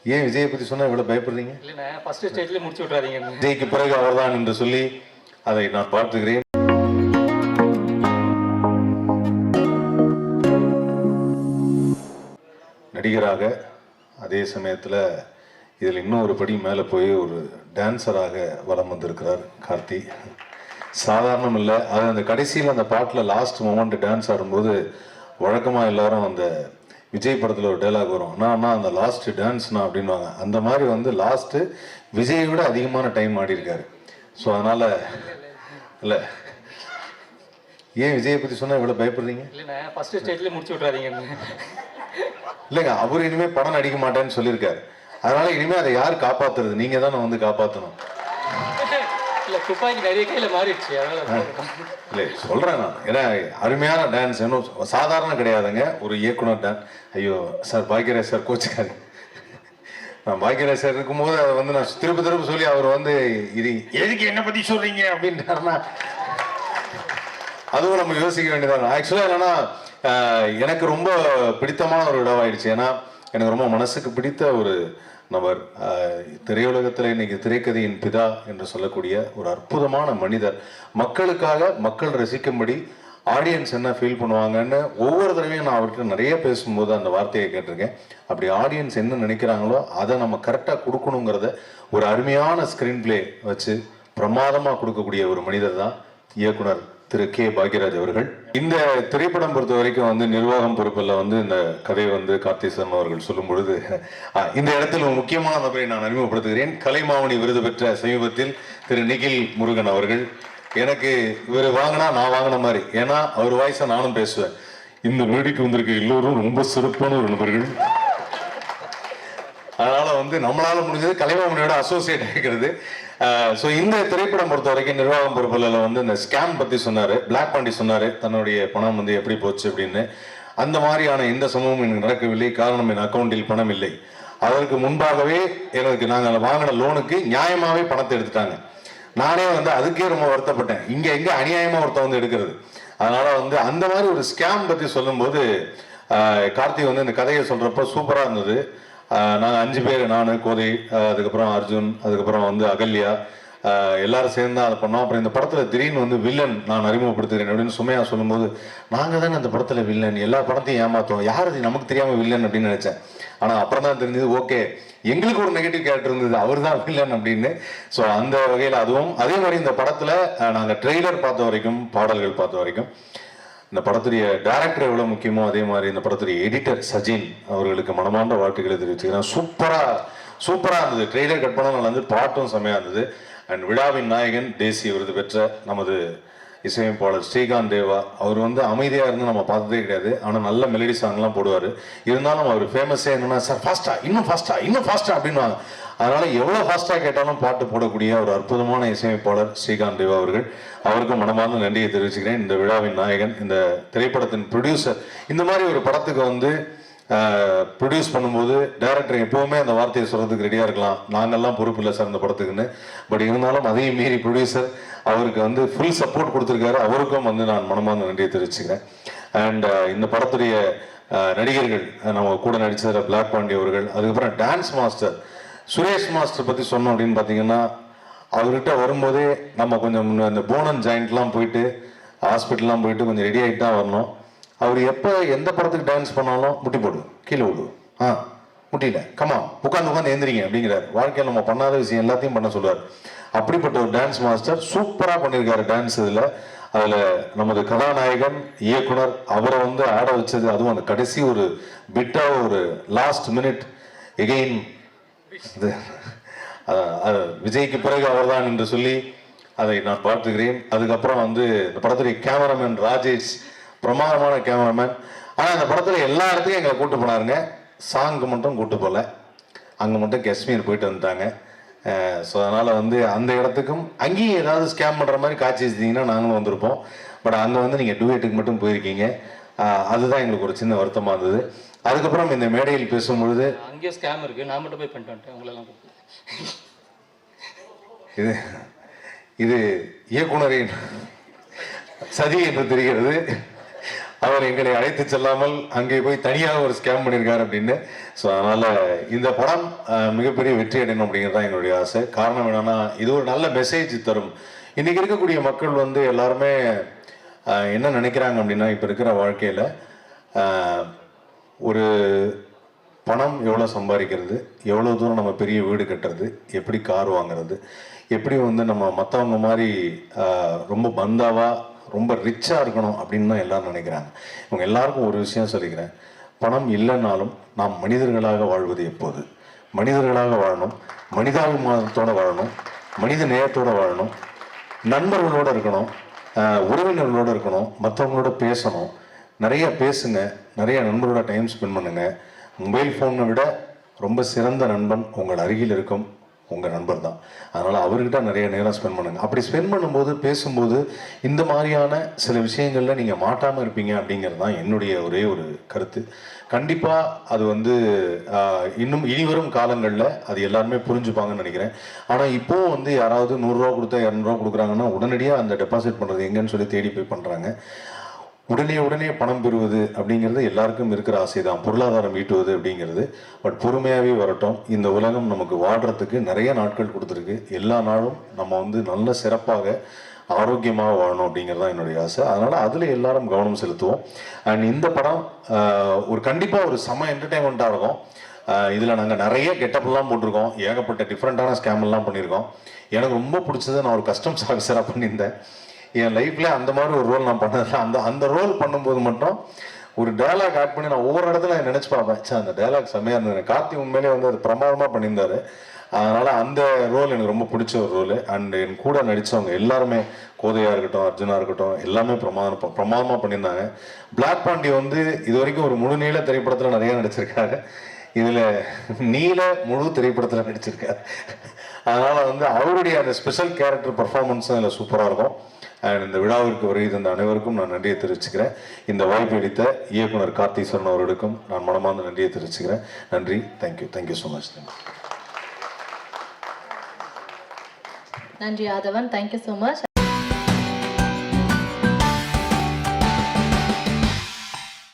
ஏன் விஜயை பற்றி சொன்னால் இவ்வளோ பயப்படுறீங்க? இல்லைண்ணே, ஃபர்ஸ்ட் ஸ்டேஜ்லேயே முடிச்சு விட்றாதீங்க. விஜய்க்கு பிறகு அவர்தான் என்று சொல்லி அதை நான் பார்த்துக்கிறேன். நடிகராக அதே சமயத்தில் இதில் இன்னும் ஒரு படி மேலே போய் ஒரு டான்ஸராக வலம் வந்திருக்கிறார் கார்த்தி. சாதாரணம் இல்லை. அது அந்த கடைசியில் அந்த பாட்டில் லாஸ்ட் மொமெண்ட் டான்ஸ் ஆடும்போது வழக்கமாக எல்லாரும் அந்த விஜய் படத்தில் ஒரு டைலாக் வரும், அண்ணா அந்த லாஸ்ட் டான்ஸ்னா அப்படின்வாங்க. அந்த மாதிரி வந்து லாஸ்ட்டு விஜயை விட அதிகமான டைம் ஆடிருக்காரு. ஸோ அதனால் இல்லை, ஏன் விஜயை பற்றி சொன்னால் இவ்வளோ பயப்படுறீங்க? இல்லைண்ணே, ஃபர்ஸ்ட் ஸ்டேஜ்லேயே முடிச்சு விட்றாதீங்க. இல்லைங்க, அவர் இனிமேல் படம் நடிக்க மாட்டேன்னு சொல்லியிருக்காரு. அதனால இனிமேல் அதை யார் காப்பாற்றுறது? நீங்கள் தானே வந்து காப்பாற்றணும். இல்லை, துப்பாக்கி நிறைய கையில் மாறிடுச்சு. இல்லை சொல்கிறேன் நான், ஏன்னா அருமையான டான்ஸ், இன்னும் சாதாரண கிடையாதுங்க. ஒரு இயக்குனர் டான்ஸ். ஐயோ சார், பாக்யராஜ் சார் கோச்சுக்காரு. நான் பாக்யராஜ் சார் இருக்கும்போது அதை வந்து நான் திரும்ப சொல்லி அவர் வந்து இது எதுக்கு என்னை பற்றி சொல்கிறீங்க அப்படின்ட்டாருன்னா அதுவும் நம்ம யோசிக்க வேண்டியதான். ஆக்சுவலாக என்னன்னா, எனக்கு ரொம்ப பிடித்தமான ஒரு இடமாயிடுச்சு. ஏன்னா எனக்கு ரொம்ப மனசுக்கு பிடித்த ஒரு நபர். திரையுலகத்தில் இன்னைக்கு திரைக்கதையின் பிதா என்று சொல்லக்கூடிய ஒரு அற்புதமான மனிதர். மக்களுக்காக மக்கள் ரசிக்கும்படி ஆடியன்ஸ் என்ன ஃபீல் பண்ணுவாங்கன்னு ஒவ்வொரு தடவையும் நான் அவர்கிட்ட நிறைய பேசும்போது அந்த வார்த்தையை கேட்டிருக்கேன். அப்படி ஆடியன்ஸ் என்ன நினைக்கிறாங்களோ அதை நம்ம கரெக்டாக கொடுக்கணுங்கிறத ஒரு அருமையான ஸ்க்ரீன் பிளே வச்சு பிரமாதமாக கொடுக்கக்கூடிய ஒரு மனிதர் தான் இயக்குனர் திரு கே பாக்யராஜ் அவர்கள். இந்த திரைப்படம் பொறுத்த வரைக்கும் வந்து நிர்வாகம் பொறுப்பில் வந்து இந்த கதையை வந்து கார்த்திசன் அவர்கள் சொல்லும் பொழுது இந்த இடத்தில் ஒரு முக்கியமான நபரை நான் அறிமுகப்படுத்துகிறேன். கலைமாமணி விருது பெற்ற சமீபத்தில் திரு நிகில் முருகன் அவர்கள். எனக்கு இவர் வாங்கினா நான் வாங்கின மாதிரி, ஏன்னா அவர் வாய்ஸை நானும் பேசுவேன். இந்த மேடைக்கு வந்திருக்க எல்லோரும் ரொம்ப சிறப்பான ஒரு நபர்கள். அதனால வந்து நம்மளால முடிஞ்சது கலைமாமணியோட அசோசியேட் ஆகிக்கிறது. ஸோ இந்த திரைப்படம் பொறுத்த வரைக்கும் நிர்வாகம் பொறுப்பில் வந்து இந்த ஸ்கேம் பற்றி சொன்னார், பிளாக் பாண்டி சொன்னார், தன்னுடைய பணம் வந்து எப்படி போச்சு அப்படின்னு. அந்த மாதிரியான எந்த சம்பவமும் எனக்கு நடக்கவில்லை. காரணம், என் அக்கௌண்டில் பணம் இல்லை. அதற்கு முன்பாகவே எனக்கு நாங்கள் வாங்கின லோனுக்கு நியாயமாகவே பணத்தை எடுத்துட்டாங்க. நானே வந்து அதுக்கே ரொம்ப வருத்தப்பட்டேன். இங்கே எங்கே அநியாயமாக ஒருத்தன் வந்து எடுக்கிறது. அதனால வந்து அந்த மாதிரி ஒரு ஸ்கேம் பற்றி சொல்லும்போது கார்த்திக் வந்து இந்த கதையை சொல்கிறப்ப சூப்பராக இருந்தது. நாங்கள் 5 பேர், நான், கோதை, அதுக்கப்புறம் அர்ஜுன், அதுக்கப்புறம் வந்து அகல்யா, எல்லாரும் சேர்ந்து அதை பண்ணோம். அப்புறம் இந்த படத்தில் திடீர்னு வந்து வில்லன் நான் அறிமுகப்படுத்துகிறேன் அப்படின்னு சுமையா சொல்லும்போது, நாங்கள் தானே அந்த படத்தில் வில்லன், எல்லா படத்தையும் ஏமாற்றோம், யார் அது நமக்கு தெரியாமல் வில்லன் அப்படின்னு நினச்சேன். ஆனால் அப்புறம் தான் தெரிஞ்சது, ஓகே எங்களுக்கு ஒரு நெகட்டிவ் கேரக்டர் இருந்தது, அவர் தான் வில்லன் அப்படின்னு. ஸோ அந்த வகையில் அதுவும் அதே மாதிரி இந்த படத்தில் நாங்கள் ட்ரெய்லர் பார்த்த வரைக்கும், பாடல்கள் பார்த்த வரைக்கும், இந்த படத்துடைய டைரக்டர் எவ்வளோ முக்கியமோ அதே மாதிரி இந்த படத்துடைய எடிட்டர் சஜின் அவர்களுக்கு மனமார்ந்த வாழ்த்துக்களை தெரிவிச்சுக்கிறேன். சூப்பராக இருந்தது. ட்ரெய்லர் கட் பண்ண நல்லா இருந்தது, பாட்டும் செம்மையாக இருந்தது. அண்ட் விழாவின் நாயகன், தேசிய விருது பெற்ற நமது இசையமைப்பாளர் ஸ்ரீகாந்த் தேவா, அவர் வந்து அமைதியாக இருந்து நம்ம பார்த்ததே கிடையாது. ஆனால் நல்ல மெலடி சாங்லாம் போடுவார். இருந்தாலும் அவர் ஃபேமஸே என்னன்னா, சார் ஃபாஸ்ட்டாக, இன்னும் ஃபாஸ்ட்டாக அப்படின்வாங்க. அதனால எவ்வளோ ஃபாஸ்ட்டாக கேட்டாலும் பாட்டு போடக்கூடிய ஒரு அற்புதமான இசையமைப்பாளர் ஸ்ரீகாந்த் தேவா அவர்கள். அவருக்கும் மனமார்ந்த நன்றியை தெரிவிச்சுக்கிறேன். இந்த விழாவின் நாயகன், இந்த திரைப்படத்தின் ப்ரொடியூசர். இந்த மாதிரி ஒரு படத்துக்கு வந்து ப்ரொடியூஸ் பண்ணும்போது டைரக்டர் எப்போவுமே அந்த வார்த்தையை சொல்கிறதுக்கு ரெடியாக இருக்கலாம், நாங்கள்லாம் பொறுப்பு இல்லை சார் இந்த படத்துக்குன்னு. பட் இருந்தாலும் அதையும் மீறி ப்ரொடியூசர் அவருக்கு வந்து ஃபுல் சப்போர்ட் கொடுத்துருக்காரு. அவருக்கும் வந்து நான் மனமார்ந்த நன்றியை தெரிவிச்சுக்கிறேன். அண்ட் இந்த படத்துடைய நடிகர்கள், நம்ம கூட நடித்ததில் பிளாக் பாண்டி அவர்கள், அதுக்கப்புறம் டான்ஸ் மாஸ்டர் சுரேஷ் மாஸ்டர் பற்றி சொன்னோம் அப்படின்னு பார்த்தீங்கன்னா, அவர்கிட்ட வரும்போதே நம்ம கொஞ்சம் அந்த போனன் ஜாயிண்ட்லாம் போயிட்டு ஹாஸ்பிட்டல்லாம் போயிட்டு கொஞ்சம் ரெடி ஆகிட்டு தான் வரணும். அவர் எப்போ எந்த படத்துக்கு டான்ஸ் பண்ணாலும் முட்டி போடு, கீழே விடு, முட்டியில கமா உட்காந்து எழுந்திரிங்க அப்படிங்கிறார். வாழ்க்கையில் நம்ம பண்ணாத விஷயம் எல்லாத்தையும் பண்ண சொல்லுவார். அப்படிப்பட்ட ஒரு டான்ஸ் மாஸ்டர் சூப்பராக பண்ணியிருக்காரு டான்ஸ். அதில் நமது கதாநாயகன் இயக்குனர் அவரை வந்து ஆட வச்சது, அதுவும் அந்த கடைசி ஒரு பிட்டாக ஒரு லாஸ்ட் மினிட் எகெயின் விஜய்க்கு பிறகு அவர்தான் என்று சொல்லி அதை நான் பார்த்துக்கிறேன். அதுக்கப்புறம் வந்து இந்த படத்துடைய கேமராமேன் ராஜேஷ், பிரமாதமான கேமராமேன். ஆனால் இந்த படத்தில் எல்லா இடத்துக்கும் எங்களை கூப்பிட்டு போனாருங்க. சாங்கு மட்டும் கூப்பிட்டு போகல, அங்கே மட்டும் காஷ்மீர் போயிட்டு வந்துட்டாங்க. ஸோ அதனால் வந்து அந்த இடத்துக்கும் அங்கேயும் ஏதாவது ஸ்கேம் பண்ணுற மாதிரி காட்சி வச்சிட்டிங்கன்னா நாங்களும் வந்திருப்போம். பட் அங்கே வந்து நீங்கள் டூயட்டுக்கு மட்டும் போயிருக்கீங்க. அதுதான் எங்களுக்கு ஒரு சின்ன வருத்தமாக இருந்தது. அதுக்கப்புறம் இந்த மேடையில் பேசும்பொழுது அங்கேயே ஸ்கேம் இருக்குது, நான் மட்டும் போய் பண்ணிட்டு வந்துட்டேன் உங்களெல்லாம். இது இயக்குனரின் சதி என்று தெரிகிறது. அவர் எங்களை அழைத்து செல்லாமல் அங்கே போய் தனியாக ஒரு ஸ்கேம் பண்ணியிருக்காரு அப்படின்னு. ஸோ அதனால இந்த படம் மிகப்பெரிய வெற்றி அடையணும் அப்படிங்கிறது தான் என்னுடைய ஆசை. காரணம் என்னன்னா, இது ஒரு நல்ல மெசேஜ் தரும். இன்னைக்கு இருக்கக்கூடிய மக்கள் வந்து எல்லாருமே என்ன நினைக்கிறாங்க அப்படின்னா, இப்போ இருக்கிற வாழ்க்கையில் ஒரு பணம் எவ்வளோ சம்பாதிக்கிறது, எவ்வளோ தூரம் நம்ம பெரிய வீடு கட்டுறது, எப்படி கார் வாங்குறது, எப்படி வந்து நம்ம மற்றவங்க மாதிரி ரொம்ப பந்தாவாக ரொம்ப ரிச்சாக இருக்கணும் அப்படின்னு தான் எல்லாரும் நினைக்கிறாங்க. இவங்க எல்லாருக்கும் ஒரு விஷயம் சொல்லிக்கிறேன், பணம் இல்லைன்னாலும் நாம் மனிதர்களாக வாழ்வது எப்போது, மனிதர்களாக வாழணும், மனிதாபிமானத்தோடு வாழணும், மனித நேயத்தோடு வாழணும், நண்பர்களோடு இருக்கணும், உறவினர்களோடு இருக்கணும், மற்றவங்களோட பேசணும், நிறைய பேசுங்க, நிறைய நண்பர்களோட டைம் ஸ்பெண்ட் பண்ணுங்க. மொபைல் ஃபோனை விட ரொம்ப சிறந்த நண்பன் உங்கள் அருகில் இருக்கும் உங்கள் நண்பர் தான். அதனால் அவர்கிட்ட நிறைய நேரம் ஸ்பெண்ட் பண்ணுங்கள். அப்படி ஸ்பெண்ட் பண்ணும்போது, பேசும்போது இந்த மாதிரியான சில விஷயங்களில் நீங்கள் மாட்டாமல் இருப்பீங்க அப்படிங்கிறது தான் என்னுடைய ஒரே ஒரு கருத்து. கண்டிப்பாக அது வந்து இன்னும் இனிவரும் காலங்களில் அது எல்லாருமே புரிஞ்சுப்பாங்கன்னு நினைக்கிறேன். ஆனால் இப்போது வந்து யாராவது 100 ரூபா கொடுத்தா 200 ரூபா கொடுக்குறாங்கன்னா உடனடியாக அந்த டெபாசிட் பண்ணுறது எங்கன்னு சொல்லி தேடி போய் பண்ணுறாங்க. உடனே பணம் பெறுவது அப்படிங்கிறது எல்லாருக்கும் இருக்கிற ஆசை தான், பொருளாதாரம் ஈட்டுவது அப்படிங்கிறது. பட் பொறுமையாகவே வரட்டும். இந்த உலகம் நமக்கு வாழ்கிறதுக்கு நிறைய நாட்கள் கொடுத்துருக்கு. எல்லா நாளும் நம்ம வந்து நல்ல சிறப்பாக ஆரோக்கியமாக வாழணும் அப்படிங்கிறது தான் என்னுடைய ஆசை. அதனால் அதில் எல்லாரும் கவனம் செலுத்துவோம். அண்ட் இந்த படம் ஒரு கண்டிப்பாக ஒரு செம என்டர்டெயின்மெண்ட்டாக இருக்கும். இதில் நாங்கள் நிறைய கெட்டப்லாம் போட்டிருக்கோம், ஏகப்பட்ட டிஃப்ரெண்ட்டான ஸ்கேம்லாம் பண்ணியிருக்கோம். எனக்கு ரொம்ப பிடிச்சது, நான் ஒரு கஸ்டம்ஸ் ஆஃபீஸராக பண்ணியிருந்தேன். என் லைஃப்பில் அந்த மாதிரி ஒரு ரோல் நான் பண்ணதில்லை. அந்த ரோல் பண்ணும்போது மட்டும் ஒரு டயலாக் ஆட் பண்ணி நான் ஒவ்வொரு இடத்துல நினச்சி பார்ப்பேன், அந்த டயலாக் செம்மையாக இருந்தது. கார்த்தி உண்மையிலே வந்து அது பிரமாதமாக பண்ணியிருந்தாரு. அதனால் அந்த ரோல் எனக்கு ரொம்ப பிடிச்ச ஒரு ரோல். அண்ட் என் கூட நடித்தவங்க எல்லாருமே, கோதையாக இருக்கட்டும், அர்ஜுனாக இருக்கட்டும், எல்லாமே பிரமாதமாக பண்ணியிருந்தாங்க. பிளாக் பாண்டி வந்து இது வரைக்கும் ஒரு முழு நீள திரைப்படத்தில் நிறைய நடிச்சிருக்காரு. இதில் நீல முழு திரைப்படத்தில் நடிச்சிருக்காரு. அதனால் வந்து அவருடைய அந்த ஸ்பெஷல் கேரக்டர் பர்ஃபார்மன்ஸும் இதில் சூப்பராக இருக்கும். அண்ட் இந்த விழாவிற்கு வருகை தந்த அனைவருக்கும் நான் நன்றியை தெரிவிச்சுக்கிறேன். இந்த வாய்ப்பு அளித்த இயக்குனர் கார்த்தீஸ்வரன் அவர்களுக்கும் நான் மனமார்ந்த நன்றியை தெரிவிச்சுக்கிறேன். நன்றி. Thank you so much. நன்றி ஆதவன், தேங்க்யூ ஸோ மச்.